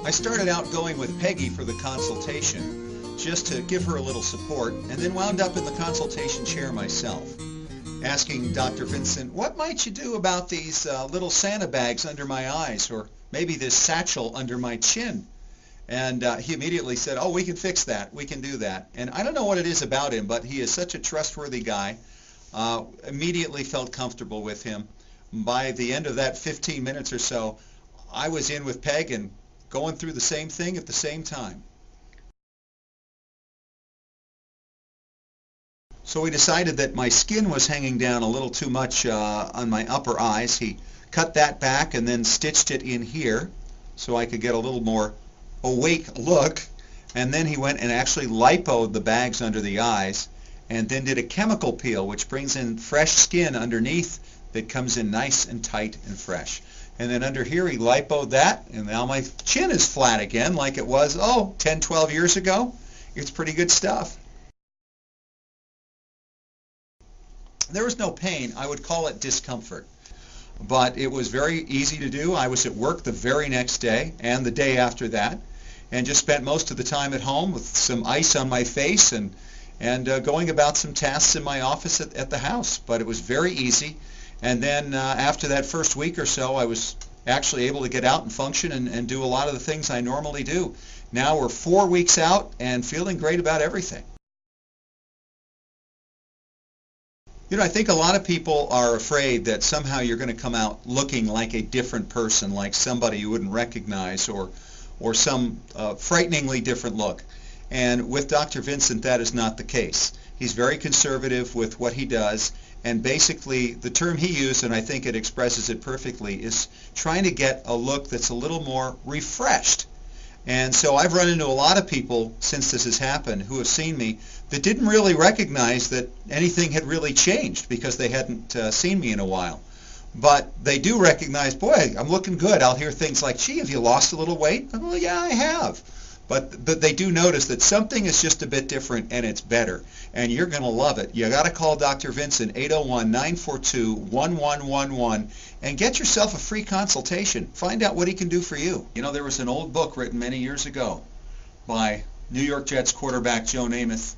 I started out going with Peggy for the consultation, just to give her a little support, and then wound up in the consultation chair myself, asking Dr. Vincent, what might you do about these little Santa bags under my eyes, or maybe this satchel under my chin? And he immediately said, oh, we can fix that, we can do that. And I don't know what it is about him, but he is such a trustworthy guy. Immediately felt comfortable with him. By the end of that 15 minutes or so, I was in with Peg and going through the same thing at the same time. So we decided that my skin was hanging down a little too much on my upper eyes. He cut that back and then stitched it in here so I could get a little more awake look. And then he went and actually lipoed the bags under the eyes and then did a chemical peel, which brings in fresh skin underneath that comes in nice and tight and fresh. And then under here he lipoed that, and now my chin is flat again like it was, 10, 12 years ago. It's pretty good stuff. There was no pain. I would call it discomfort. But it was very easy to do. I was at work the very next day and the day after that, and just spent most of the time at home with some ice on my face and going about some tasks in my office at the house. But it was very easy. And then after that first week or so, I was actually able to get out and function and do a lot of the things I normally do. Now we're 4 weeks out and feeling great about everything. You know, I think a lot of people are afraid that somehow you're going to come out looking like a different person, like somebody you wouldn't recognize, or some frighteningly different look. And with Dr. Vincent, that is not the case. He's very conservative with what he does. And basically, the term he used, and I think it expresses it perfectly, is trying to get a look that's a little more refreshed. And so I've run into a lot of people since this has happened who have seen me that didn't really recognize that anything had really changed because they hadn't seen me in a while. But they do recognize, boy, I'm looking good. I'll hear things like, gee, have you lost a little weight? Well, yeah, I have. But they do notice that something is just a bit different and it's better. And you're going to love it. You got to call Dr. Vincent, 801-942-1111, and get yourself a free consultation. Find out what he can do for you. You know, there was an old book written many years ago by New York Jets quarterback Joe Namath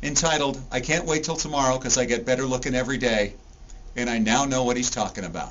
entitled, I Can't Wait Till Tomorrow Because I Get Better Looking Every Day, and I now know what he's talking about.